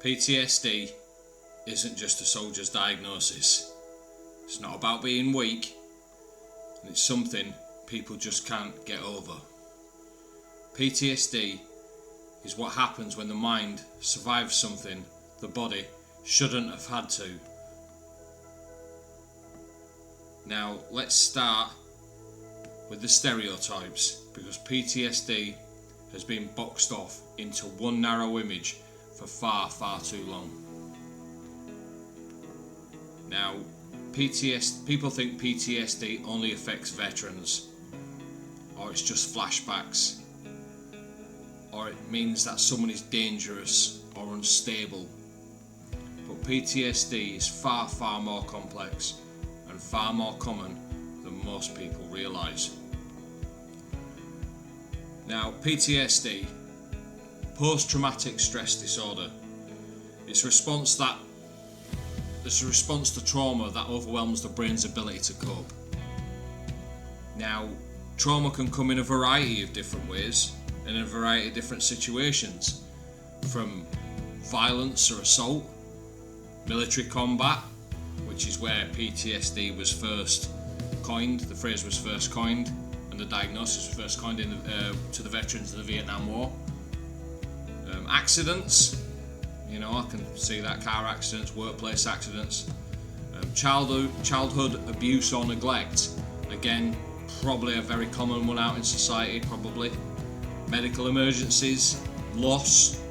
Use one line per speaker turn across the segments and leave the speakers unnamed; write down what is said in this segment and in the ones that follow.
PTSD isn't just a soldier's diagnosis. It's not about being weak, and it's something people just can't get over. PTSD is what happens when the mind survives something the body shouldn't have had to. Now, let's start with the stereotypes, because PTSD has been boxed off into one narrow image for far, far too long. Now, people think PTSD only affects veterans, or it's just flashbacks, or it means that someone is dangerous or unstable. But PTSD is far, far more complex and far more common than most people realise. Now, PTSD, post-traumatic stress disorder, it's a response to trauma that overwhelms the brain's ability to cope. Now, trauma can come in a variety of different ways and in a variety of different situations, from violence or assault, military combat, which is where PTSD was first coined, the phrase was first coined, and the diagnosis was first coined to the veterans of the Vietnam War. Accidents, I can see that, car accidents, workplace accidents. Childhood abuse or neglect, again, probably a very common one out in society, probably. Medical emergencies, loss,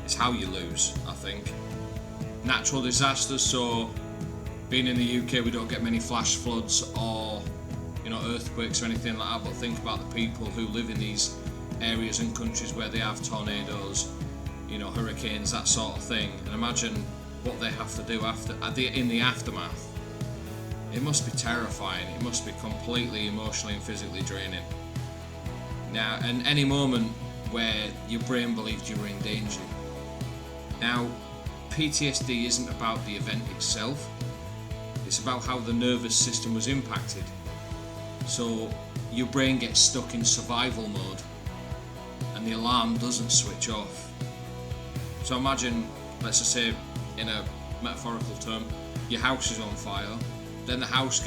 it's how you lose, I think. Natural disasters, so being in the UK we don't get many flash floods or earthquakes or anything like that, but think about the people who live in these areas and countries where they have tornadoes, hurricanes, that sort of thing, and imagine what they have to do in the aftermath. It must be terrifying. It must be completely emotionally and physically draining. Now, and any moment where your brain believed you were in danger. Now, PTSD isn't about the event itself, it's about how the nervous system was impacted. So your brain gets stuck in survival mode and the alarm doesn't switch off. So imagine, let's just say in a metaphorical term, your house is on fire, then the house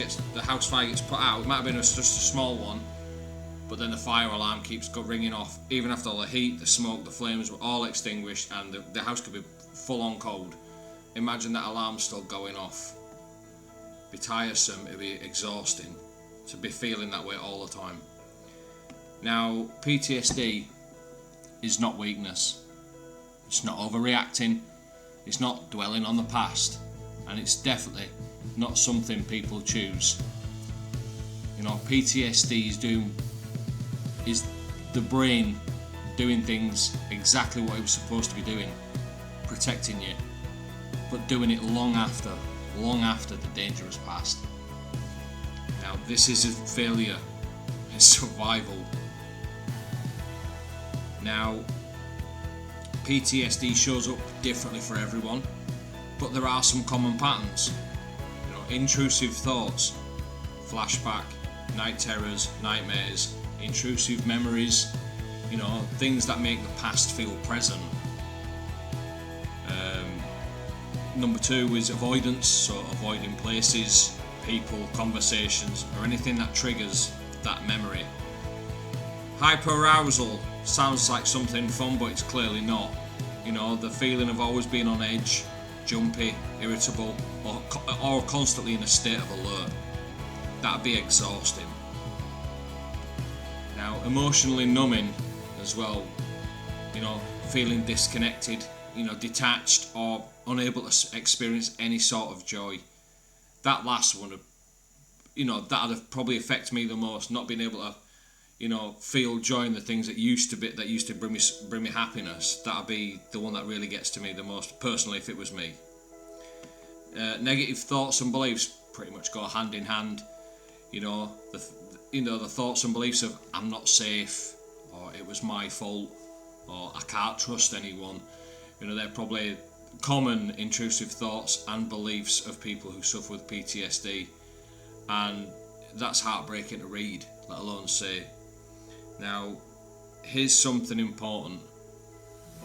fire gets put out. It might have been just a small one, but then the fire alarm keeps ringing off. Even after all the heat, the smoke, the flames were all extinguished and the house could be full on cold. Imagine that alarm still going off. It'd be tiresome, it'd be exhausting to be feeling that way all the time. Now, PTSD is not weakness. It's not overreacting. It's not dwelling on the past. And it's definitely not something people choose. PTSD is the brain doing things exactly what it was supposed to be doing, protecting you, but doing it long after the danger has passed. Now, this is a failure in survival. Now, PTSD shows up differently for everyone, but there are some common patterns. Intrusive thoughts, flashback, night terrors, nightmares, intrusive memories, things that make the past feel present. Number 2 is avoidance, so avoiding places, people, conversations, or anything that triggers that memory. Hyperarousal sounds like something fun, but it's clearly not. The feeling of always being on edge, jumpy, irritable, or constantly in a state of alert. That'd be exhausting. Now, emotionally numbing as well, feeling disconnected, detached or unable to experience any sort of joy. That last one, that'd probably affect me the most, not being able to, feel joy in the things that used to bring me happiness. That'd be the one that really gets to me the most, personally, if it was me. Negative thoughts and beliefs pretty much go hand in hand. The thoughts and beliefs of I'm not safe, or it was my fault, or I can't trust anyone. They're probably common intrusive thoughts and beliefs of people who suffer with PTSD, and that's heartbreaking to read, let alone say. Now, here's something important.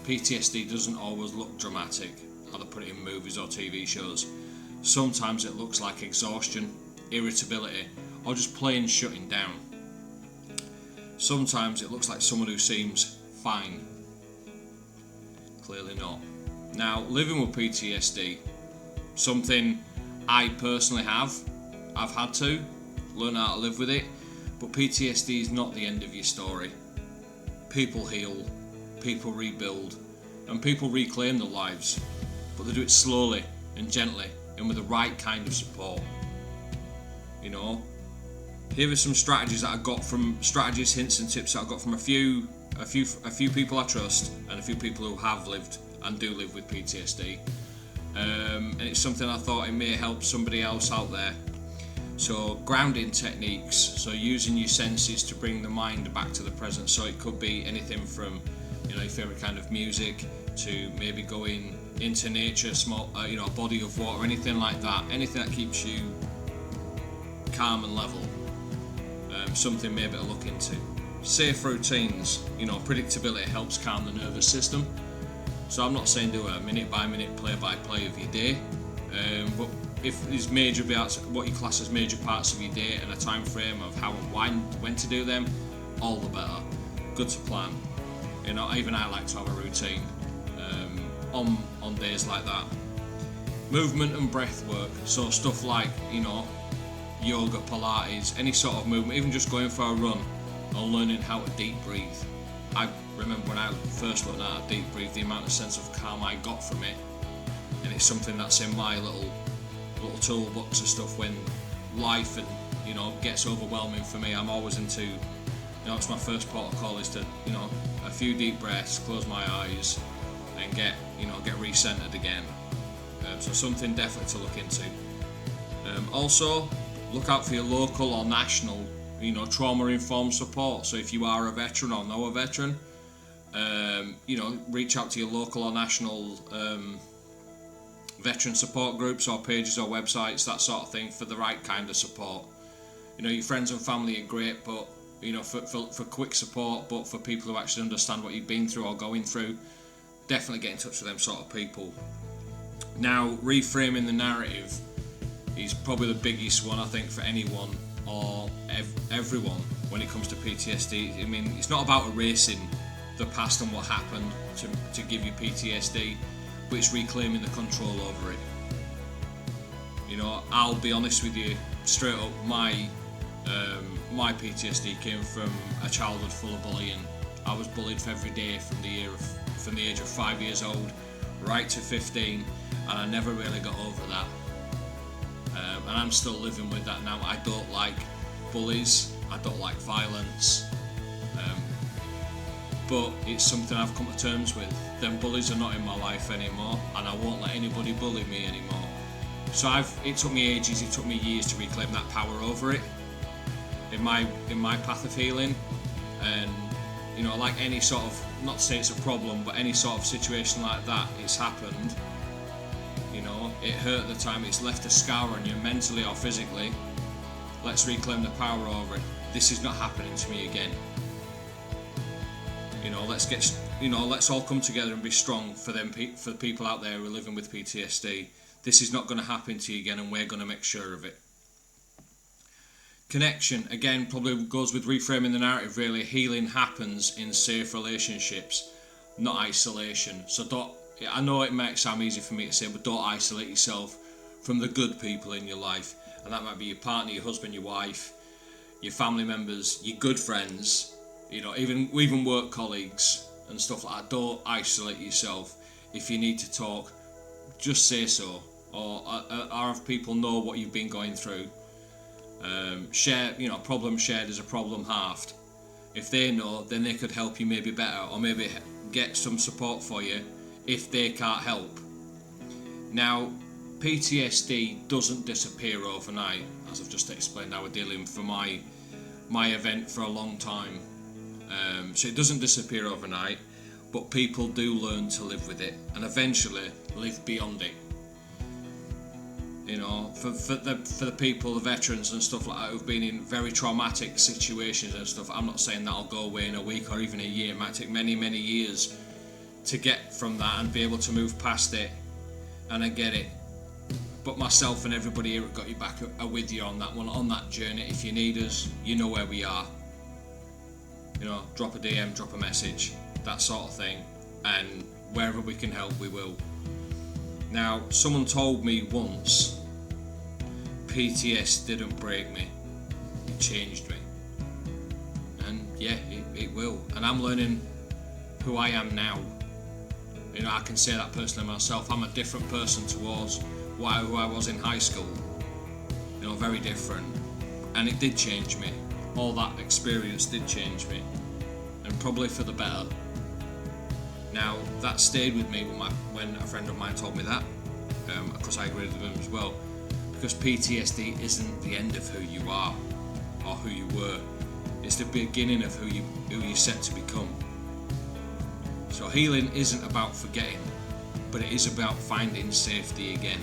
PTSD doesn't always look dramatic, how they put it in movies or TV shows. Sometimes it looks like exhaustion, irritability, or just plain shutting down. Sometimes it looks like someone who seems fine. Clearly not. Now, living with PTSD, something I personally have. I've had to learn how to live with it, but PTSD is not the end of your story. People heal, people rebuild, and people reclaim their lives, but they do it slowly and gently and with the right kind of support. You know, here are some strategies that I got from hints and tips that I got from a few people I trust and a few people who have lived and do live with PTSD. And it's something I thought it may help somebody else out there. So grounding techniques, so using your senses to bring the mind back to the present. So it could be anything from, you know, your favourite kind of music to maybe going into nature, a body of water, anything like that. Anything that keeps you calm and level. Something maybe to look into. Safe routines, you know, predictability helps calm the nervous system. So I'm not saying do a minute by minute, play by play of your day, but if there's major parts, what you class as major parts of your day and a time frame of how and when to do them, all the better. Good to plan. You know, even I like to have a routine on days like that. Movement and breath work, so stuff like, you know, yoga, Pilates, any sort of movement, even just going for a run or learning how to deep breathe. I remember when I first learned how to deep breathe, the amount of sense of calm I got from it, and it's something that's in my little toolbox of stuff when life and, you know, gets overwhelming for me. I'm always into, you know, it's my first protocol is to, you know, a few deep breaths, close my eyes, and get recentered again. So something definitely to look into. Also, look out for your local or national, you know, trauma-informed support. So if you are a veteran or know a veteran, you know, reach out to your local or national veteran support groups or pages or websites, that sort of thing, for the right kind of support. You know, your friends and family are great, but, you know, for quick support, but for people who actually understand what you've been through or going through, definitely get in touch with them sort of people. Now, reframing the narrative is probably the biggest one, I think, for anyone or everyone when it comes to PTSD. I mean, it's not about erasing the past and what happened to give you PTSD, but it's reclaiming the control over it. You know, I'll be honest with you, straight up, my PTSD came from a childhood full of bullying. I was bullied for every day from the age of 5 years old right to 15, and I never really got over that. And I'm still living with that now. I don't like bullies, I don't like violence, but it's something I've come to terms with. Them bullies are not in my life anymore, and I won't let anybody bully me anymore. So it took me ages, it took me years to reclaim that power over it in my path of healing. And, you know, like any sort of, not to say it's a problem, but any sort of situation like that, it's happened. You know, it hurt at the time, it's left a scar on you mentally or physically. Let's reclaim the power over it. This is not happening to me again. You know, let's all come together and be strong for the people out there who are living with PTSD. This is not going to happen to you again, and we're going to make sure of it. Connection, again, probably goes with reframing the narrative, really. Healing happens in safe relationships, not isolation. So I know it might sound easy for me to say, but don't isolate yourself from the good people in your life. And that might be your partner, your husband, your wife, your family members, your good friends, you know, even work colleagues and stuff like that. Don't isolate yourself. If you need to talk, just say so, or have people know what you've been going through. Share, you know, problem shared is a problem halved. If they know, then they could help you maybe better, or maybe get some support for you if they can't help. Now, PTSD doesn't disappear overnight, as I've just explained. I was dealing for my event for a long time, so it doesn't disappear overnight, but people do learn to live with it and eventually live beyond it. You know, for the people, the veterans and stuff like that who've been in very traumatic situations and stuff, I'm not saying that'll go away in a week or even a year. It might take many, many years to get from that and be able to move past it, and I get it. But myself and everybody here at Got Your Back are with you on that one, on that journey. If you need us, you know where we are. You know, drop a DM, drop a message, that sort of thing, and wherever we can help, we will. Now, someone told me once, PTSD didn't break me, it changed me. And yeah, it will. And I'm learning who I am now. You know, I can say that personally myself. I'm a different person towards who I was in high school. You know, very different. And it did change me. All that experience did change me. And probably for the better. Now, that stayed with me when a friend of mine told me that. Because I agreed with him as well. Because PTSD isn't the end of who you are or who you were. It's the beginning of who you're set to become. So healing isn't about forgetting, but it is about finding safety again.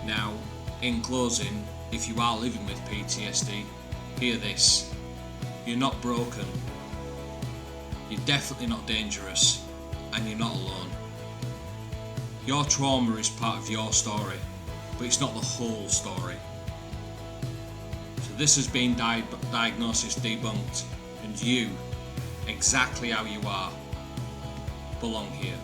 Now, in closing, if you are living with PTSD, hear this. You're not broken. You're definitely not dangerous, and you're not alone. Your trauma is part of your story, but it's not the whole story. So this has been Diagnosis Debunked, and you, exactly how you are, belong here.